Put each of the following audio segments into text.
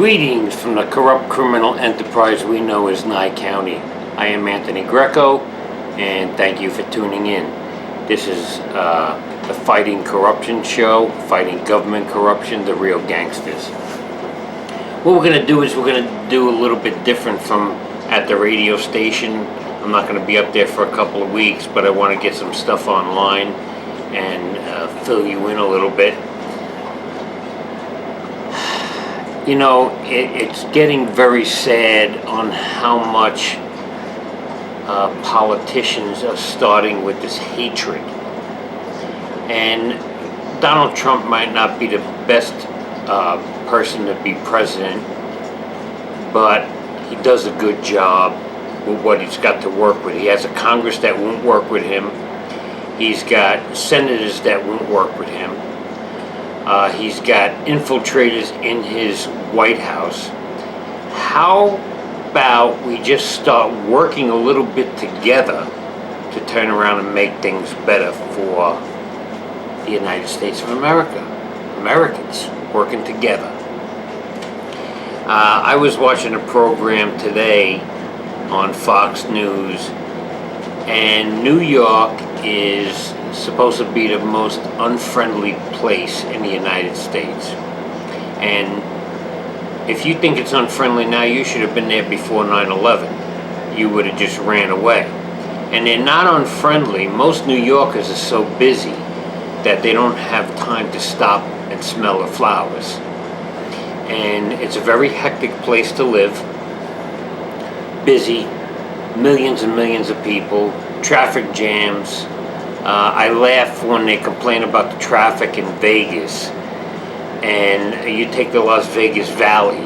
Greetings from the corrupt criminal enterprise we know as Nye County. I am Anthony Greco, and thank you for tuning in. This is the Fighting Corruption show, fighting government corruption, the real gangsters. What we're going to do is we're going to do a little bit different from at the radio station. I'm not going to be up there for a couple of weeks, but I want to get some stuff online and fill you in a little bit. You know, it's getting very sad on how much politicians are starting with this hatred. And Donald Trump might not be the best person to be president, but he does a good job with what he's got to work with. He has a Congress that won't work with him. He's got senators that won't work with him. He's got infiltrators in his White House. How about we just start working a little bit together to turn around and make things better for the United States of America? Americans working together. I was watching a program today on Fox News, and New York is supposed to be the most unfriendly place in the United States. And if you think it's unfriendly now, you should have been there before 9/11. You would have just ran away. And they're not unfriendly. Most New Yorkers are so busy that they don't have time to stop and smell the flowers. And it's a very hectic place to live. Busy, millions and millions of people, traffic jams. I laugh when they complain about the traffic in Vegas, and you take the Las Vegas Valley,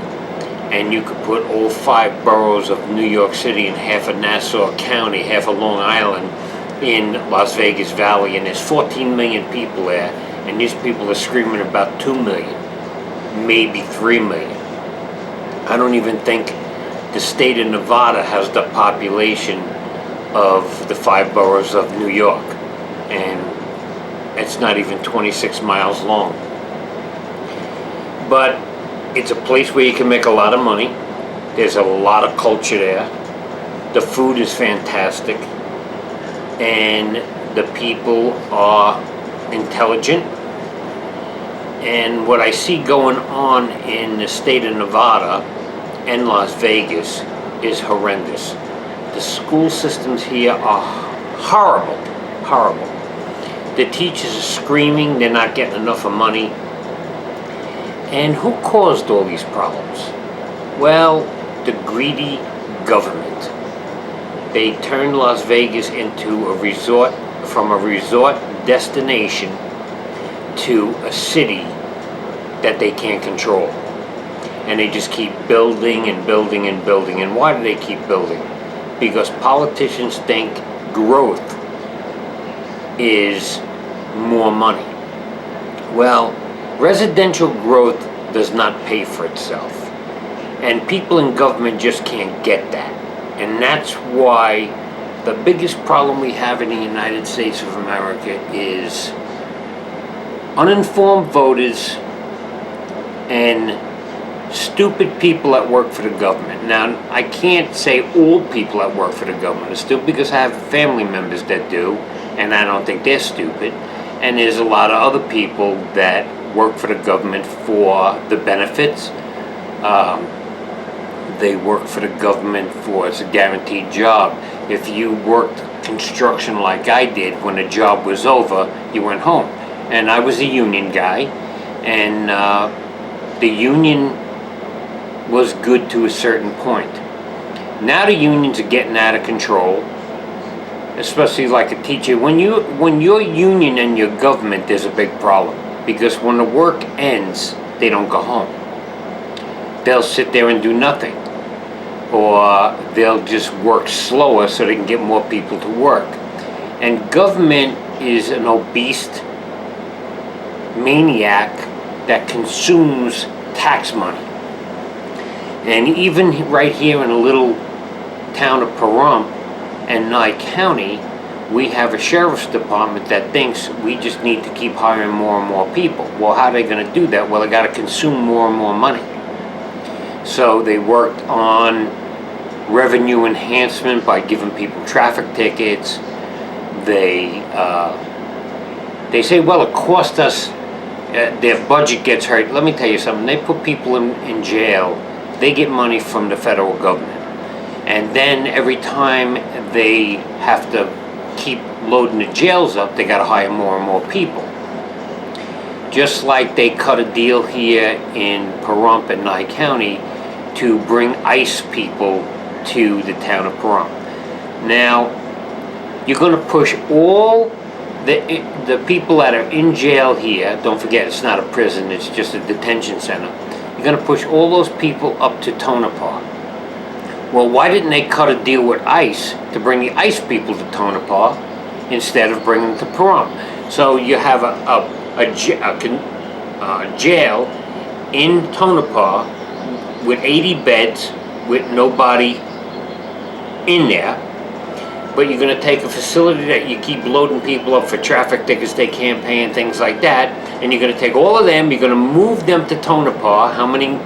and you could put all 5 boroughs of New York City and half of Nassau County, half of Long Island in Las Vegas Valley, and there's 14 million people there, and these people are screaming about 2 million, maybe 3 million. I don't even think the state of Nevada has the population of the 5 boroughs of New York. And it's not even 26 miles long. But it's a place where you can make a lot of money. There's a lot of culture there. The food is fantastic. And the people are intelligent. And what I see going on in the state of Nevada and Las Vegas is horrendous. The school systems here are horrible. Horrible. The teachers are screaming, they're not getting enough of money. And who caused all these problems? Well, the greedy government. They turned Las Vegas into a resort, from a resort destination to a city that they can't control. And they just keep building and building and building. And why do they keep building? Because politicians think growth is more money. Well, residential growth does not pay for itself. And people in government just can't get that. And that's why the biggest problem we have in the United States of America is uninformed voters and stupid people that work for the government. Now, I can't say all people that work for the government are stupid, because I have family members that do, and I don't think they're stupid. And there's a lot of other people that work for the government for the benefits. They work for the government for, it's a guaranteed job. If you worked construction like I did, when the job was over, you went home. And I was a union guy, and the union was good to a certain point. Now the unions are getting out of control. Especially like a teacher. When you're union and your government, there's a big problem. Because when the work ends, they don't go home. They'll sit there and do nothing. Or they'll just work slower so they can get more people to work. And government is an obese maniac that consumes tax money. And even right here in a little town of Pahrump and Nye County, we have a sheriff's department that thinks we just need to keep hiring more and more people. Well, how are they going to do that? Well, they got to consume more and more money. So they worked on revenue enhancement by giving people traffic tickets. They say, well, it cost us, their budget gets hurt. Let me tell you something, they put people in jail, they get money from the federal government. And then every time they have to keep loading the jails up, they gotta hire more and more people. Just like they cut a deal here in Pahrump and Nye County to bring ICE people to the town of Pahrump. Now, you're gonna push all the people that are in jail here, don't forget it's not a prison, it's just a detention center. You're gonna push all those people up to Tonopah. Well, why didn't they cut a deal with ICE to bring the ICE people to Tonopah instead of bringing them to Pahrump? So you have a jail in Tonopah with 80 beds with nobody in there. But you're going to take a facility that you keep loading people up for traffic tickets they can't pay and things like that, and you're going to take all of them, you're going to move them to Tonopah, how many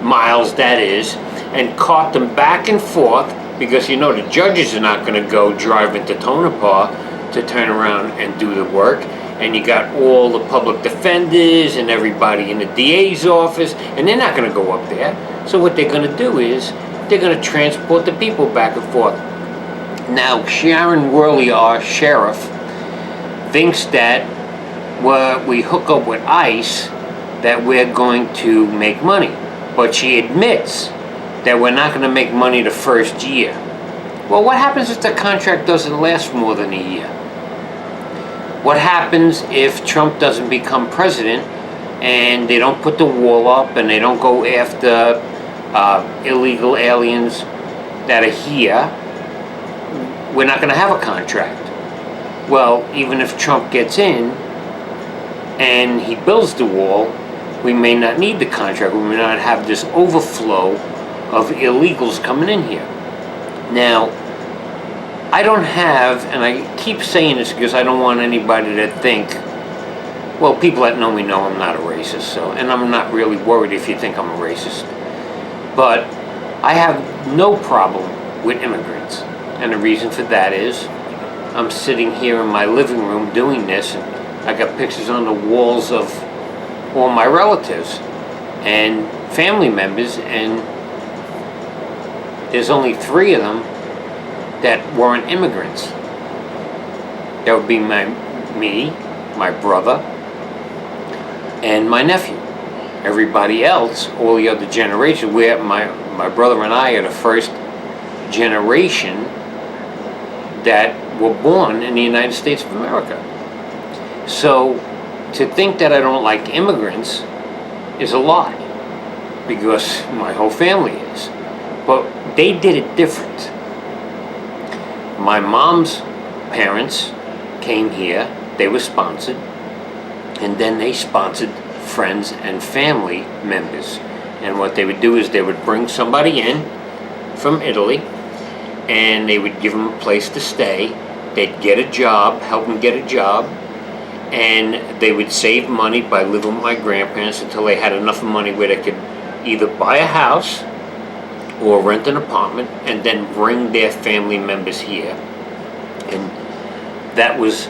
miles that is, and cart them back and forth, because you know the judges are not going to go driving to Tonopah to turn around and do the work. And you got all the public defenders and everybody in the DA's office, and they're not going to go up there. So what they're going to do is they're going to transport the people back and forth. Now, Sharon Worley, our sheriff, thinks that when we hook up with ICE, that we're going to make money. But she admits that we're not going to make money the first year. Well, what happens if the contract doesn't last more than a year? What happens if Trump doesn't become president and they don't put the wall up and they don't go after illegal aliens that are here? We're not going to have a contract. Well, even if Trump gets in and he builds the wall, we may not need the contract. We may not have this overflow of illegals coming in here. Now, I don't have, and I keep saying this because I don't want anybody to think, well, people that know me know I'm not a racist, so, and I'm not really worried if you think I'm a racist. But I have no problem with immigrants. And the reason for that is I'm sitting here in my living room doing this, and I got pictures on the walls of all my relatives and family members, and there's only 3 of them that weren't immigrants. That would be me, my brother, and my nephew. Everybody else, all the other generations, where my brother and I are the first generation that were born in the United States of America. So to think that I don't like immigrants is a lie, because my whole family is. But they did it different. My mom's parents came here, they were sponsored, and then they sponsored friends and family members. And what they would do is they would bring somebody in from Italy, and they would give them a place to stay. They'd get a job, help them get a job, and they would save money by living with my grandparents until they had enough money where they could either buy a house or rent an apartment, and then bring their family members here. And that was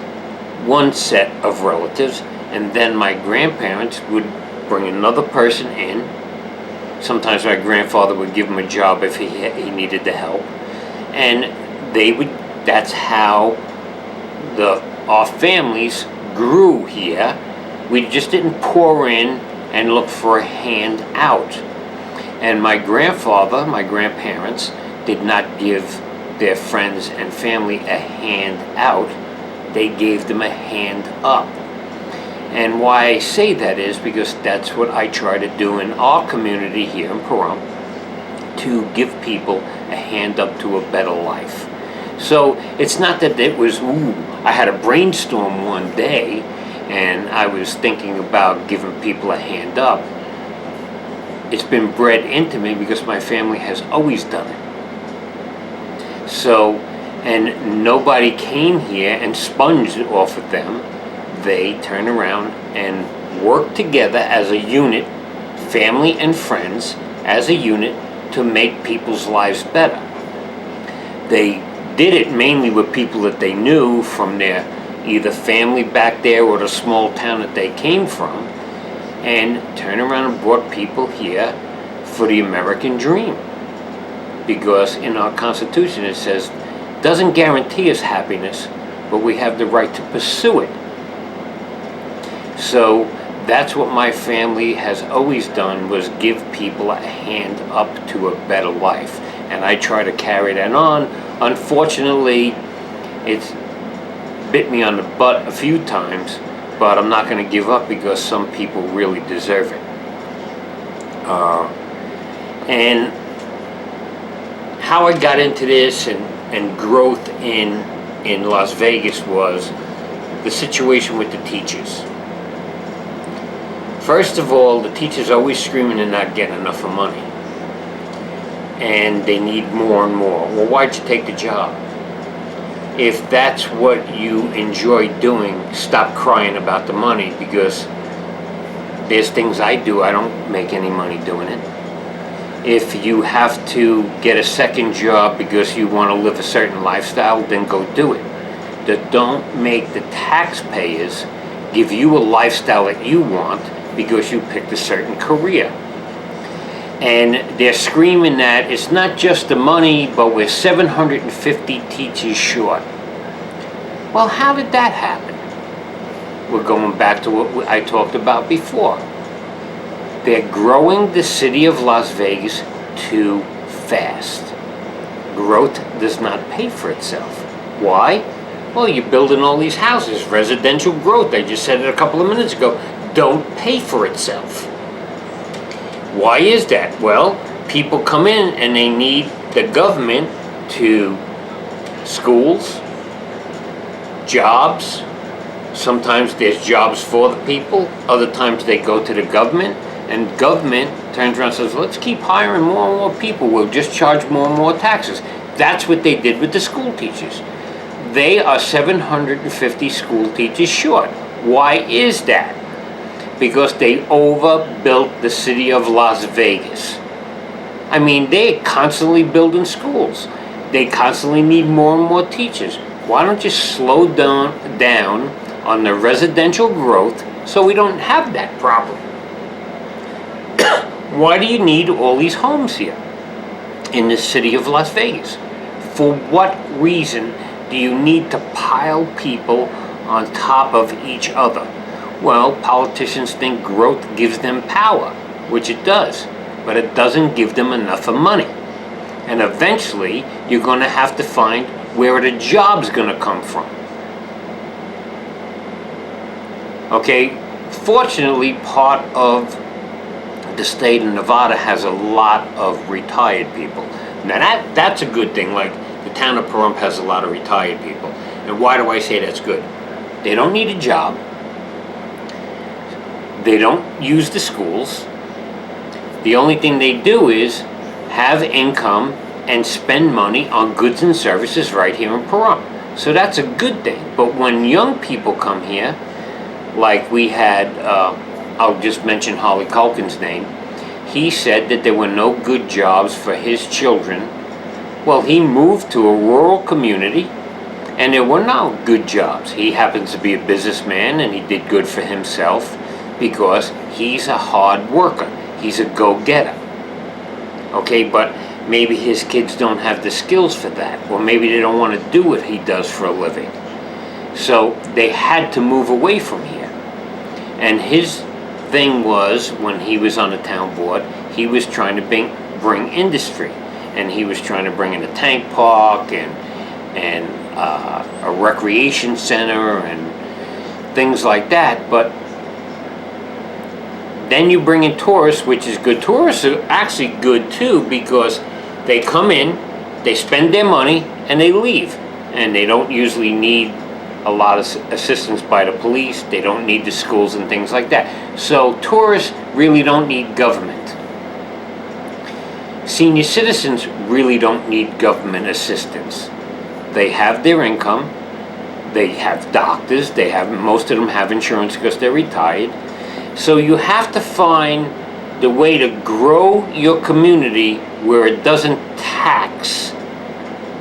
one set of relatives. And then my grandparents would bring another person in. Sometimes my grandfather would give him a job if he needed the help. And that's how our families grew here. We just didn't pour in and look for a hand out. And my grandparents did not give their friends and family a hand out. They gave them a hand up. And why I say that is because that's what I try to do in our community here in Pahrump, to give people a hand up to a better life. So it's not that it was, I had a brainstorm one day and I was thinking about giving people a hand up. It's been bred into me because my family has always done it. So, and nobody came here and sponged off of them. They turned around and worked together as a unit, family and friends, as a unit to make people's lives better. They did it mainly with people that they knew from their either family back there or the small town that they came from, and turned around and brought people here for the American dream. Because in our Constitution it says, doesn't guarantee us happiness, but we have the right to pursue it. So that's what my family has always done, was give people a hand up to a better life. And I try to carry that on. Unfortunately, it's bit me on the butt a few times, but I'm not going to give up because some people really deserve it. And how I got into this and growth in Las Vegas was the situation with the teachers. First of all, the teachers are always screaming they're not getting enough of money. And they need more and more. Well, why'd you take the job? If that's what you enjoy doing, stop crying about the money, because there's things I do, I don't make any money doing it. If you have to get a second job because you want to live a certain lifestyle, then go do it. But don't make the taxpayers give you a lifestyle that you want because you picked a certain career. And they're screaming that it's not just the money, but we're 750 teachers short. Well, how did that happen? We're going back to what I talked about before. They're growing the city of Las Vegas too fast. Growth does not pay for itself. Why? Well, you're building all these houses. Residential growth, I just said it a couple of minutes ago, don't pay for itself. Why is that? Well, people come in and they need the government to schools, jobs. Sometimes there's jobs for the people. Other times they go to the government, and government turns around and says, let's keep hiring more and more people. We'll just charge more and more taxes. That's what they did with the school teachers. They are 750 school teachers short. Why is that? Because they overbuilt the city of Las Vegas. I mean, they're constantly building schools. They constantly need more and more teachers. Why don't you slow down on the residential growth so we don't have that problem? Why do you need all these homes here in the city of Las Vegas? For what reason do you need to pile people on top of each other? Well, politicians think growth gives them power, which it does, but it doesn't give them enough of money. And eventually, you're going to have to find where the job's going to come from. Okay, fortunately, part of the state of Nevada has a lot of retired people. Now that's a good thing. Like the town of Pahrump has a lot of retired people. And why do I say that's good? They don't need a job. They don't use the schools. The only thing they do is have income and spend money on goods and services right here in Pahrump. So that's a good thing. But when young people come here, like we had, I'll just mention Holly Culkin's name, he said that there were no good jobs for his children. Well, he moved to a rural community and there were no good jobs. He happens to be a businessman and he did good for himself because he's a hard worker. He's a go-getter. Okay, but maybe his kids don't have the skills for that, or maybe they don't want to do what he does for a living. So they had to move away from here. And his thing was, when he was on the town board, he was trying to bring industry. And he was trying to bring in a tank park and a recreation center and things like that. But then you bring in tourists, which is good. Tourists are actually good too, because they come in, they spend their money, and they leave. And they don't usually need a lot of assistance by the police. They don't need the schools and things like that. So tourists really don't need government. Senior citizens really don't need government assistance. They have their income. They have doctors. Most of them have insurance because they're retired. So you have to find the way to grow your community where it doesn't tax,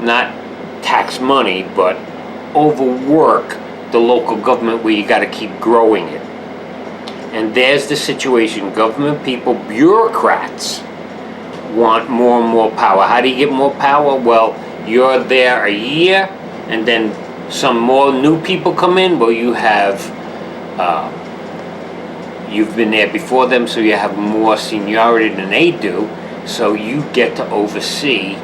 not tax money, but overwork the local government where you got to keep growing it. And there's the situation. Government people, bureaucrats, want more and more power. How do you get more power? Well, you're there a year, and then some more new people come in. Well, you've been there before them, so you have more seniority than they do. So you get to oversee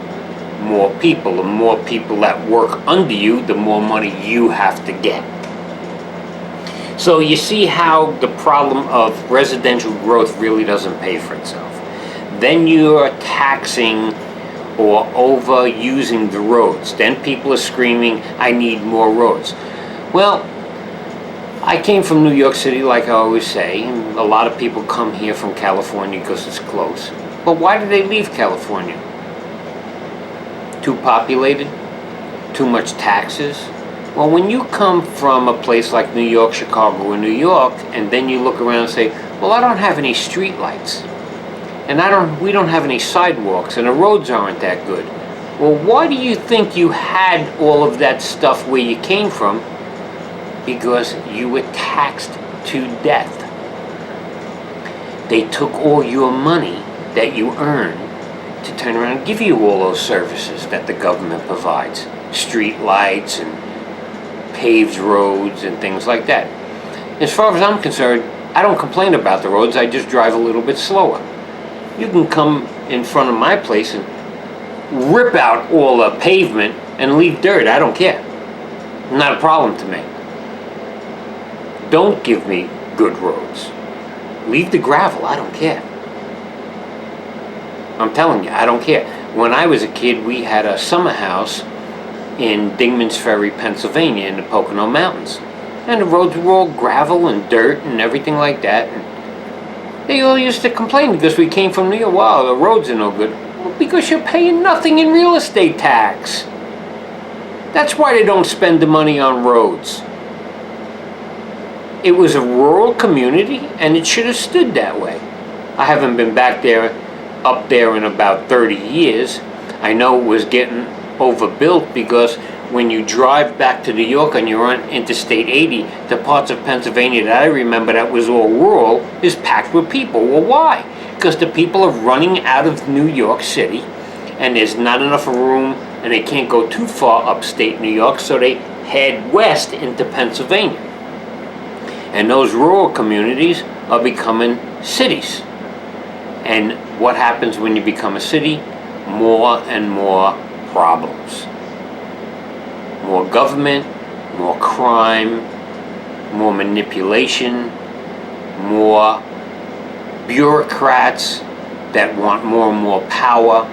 more people. The more people that work under you, the more money you have to get. So you see how the problem of residential growth really doesn't pay for itself. Then you're taxing or overusing the roads. Then people are screaming, I need more roads. Well, I came from New York City, like I always say, and a lot of people come here from California because it's close. But why do they leave California? Too populated? Too much taxes? Well, when you come from a place like New York, Chicago, or New York, and then you look around and say, well, I don't have any street lights, and we don't have any sidewalks, and the roads aren't that good. Well, why do you think you had all of that stuff where you came from? Because you were taxed to death. They took all your money that you earned to turn around and give you all those services that the government provides. Street lights and paved roads and things like that. As far as I'm concerned, I don't complain about the roads, I just drive a little bit slower. You can come in front of my place and rip out all the pavement and leave dirt, I don't care. Not a problem to me. Don't give me good roads. Leave the gravel, I don't care. I'm telling you, I don't care. When I was a kid, we had a summer house in Dingman's Ferry, Pennsylvania, in the Pocono Mountains. And the roads were all gravel and dirt and everything like that. And they all used to complain because we came from New York. Wow, the roads are no good. Well, because you're paying nothing in real estate tax. That's why they don't spend the money on roads. It was a rural community, and it should have stood that way. I haven't been up there in about 30 years. I know it was getting overbuilt because when you drive back to New York and you're on Interstate 80, the parts of Pennsylvania that I remember that was all rural is packed with people. Well, why? Because the people are running out of New York City, and there's not enough room, and they can't go too far upstate New York, so they head west into Pennsylvania. And those rural communities are becoming cities. And what happens when you become a city? More and more problems. More government, more crime, more manipulation, more bureaucrats that want more and more power.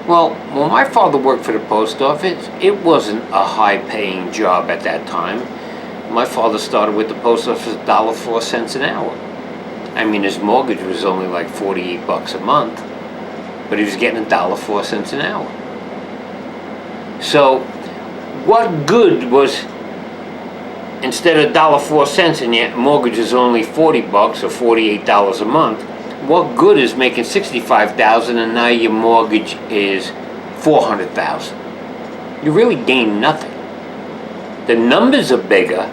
Well, when my father worked for the post office, it wasn't a high-paying job at that time. My father started with the post office $1.04 an hour. I mean, his mortgage was only like $48 a month, but he was getting $1.04 an hour. So, what good was, instead of $1.04 and your mortgage is only $40 or $48 a month, what good is making $65,000 and now your mortgage is $400,000? You really gain nothing. The numbers are bigger,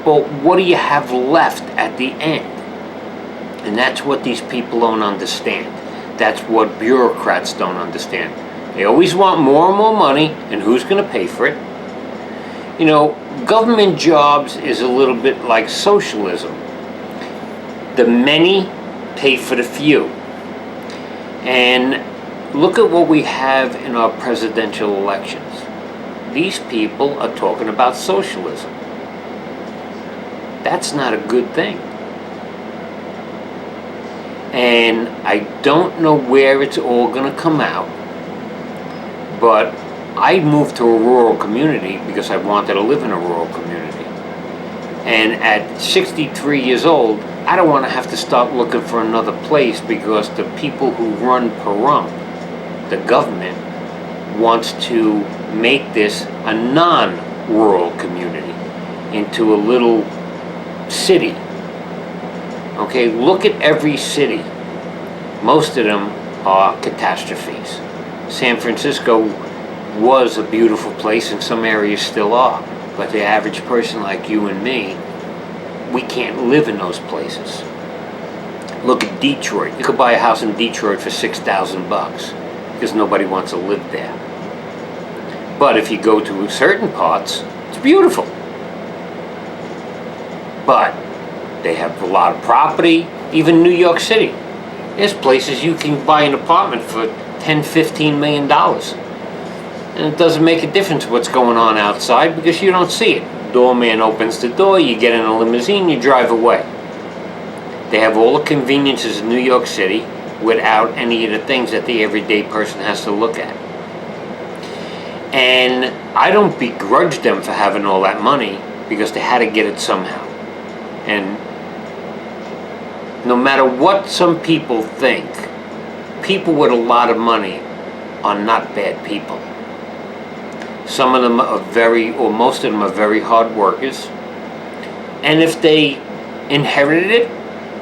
but what do you have left at the end? And that's what these people don't understand. That's what bureaucrats don't understand. They always want more and more money, and who's going to pay for it? You know, government jobs is a little bit like socialism. The many pay for the few. And look at what we have in our presidential elections. These people are talking about socialism. That's not a good thing. And I don't know where it's all going to come out, but I moved to a rural community because I wanted to live in a rural community. And at 63 years old, I don't want to have to start looking for another place because the people who run Pahrump, the government, wants to make this a non-rural community into a little city. Okay, look at every city. Most of them are catastrophes. San Francisco was a beautiful place, and some areas still are. But the average person like you and me, we can't live in those places. Look at Detroit. You could buy a house in Detroit for $6,000 because nobody wants to live there. But if you go to certain parts, it's beautiful. But they have a lot of property. Even New York City, there's places you can buy an apartment for $10-15 million. And it doesn't make a difference what's going on outside because you don't see it. Doorman opens the door, you get in a limousine, you drive away. They have all the conveniences in New York City without any of the things that the everyday person has to look at. And I don't begrudge them for having all that money because they had to get it somehow. And no matter what some people think, people with a lot of money are not bad people. Some of them are most of them are very hard workers. And if they inherited it,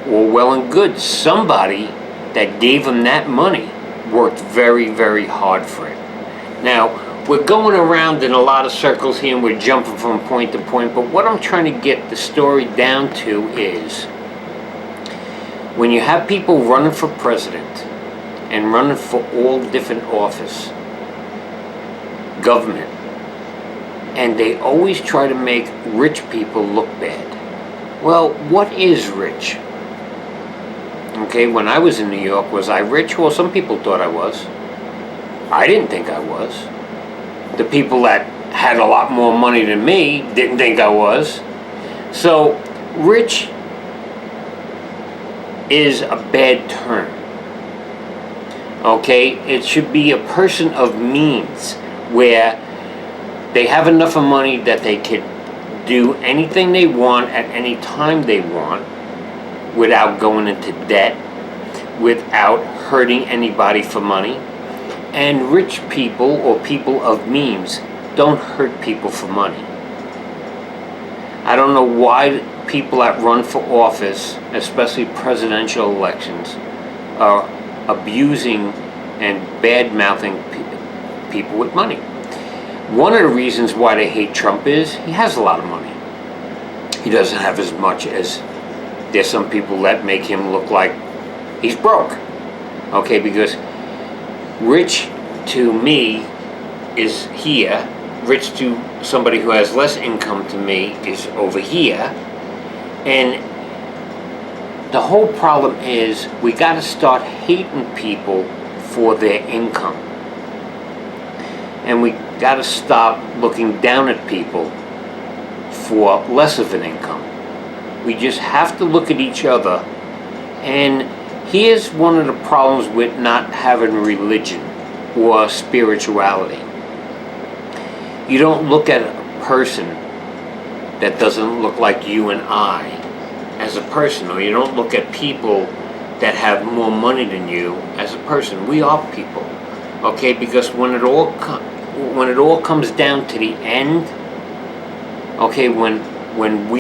well and good. Somebody that gave them that money worked very, very hard for it. Now, we're going around in a lot of circles here and we're jumping from point to point, but what I'm trying to get the story down to is when you have people running for president and running for all different office, government, and they always try to make rich people look bad. Well, what is rich? Okay, when I was in New York, was I rich? Well, some people thought I was. I didn't think I was. The people that had a lot more money than me didn't think I was. So, rich is a bad term. Okay, it should be a person of means where they have enough of money that they could do anything they want at any time they want without going into debt, without hurting anybody for money. And rich people or people of means don't hurt people for money. I don't know why people that run for office, especially presidential elections, are abusing and bad-mouthing people with money. One of the reasons why they hate Trump is he has a lot of money. He doesn't have as much as there's some people that make him look like he's broke. Okay, because rich to me is here. Rich to somebody who has less income to me is over here. And the whole problem is we got to start hating people for their income. And we got to stop looking down at people for less of an income. We just have to look at each other. And here's one of the problems with not having religion or spirituality. You don't look at a person that doesn't look like you and I as a person, or you don't look at people that have more money than you as a person. We are people, okay? Because when it all comes down to the end, okay, when we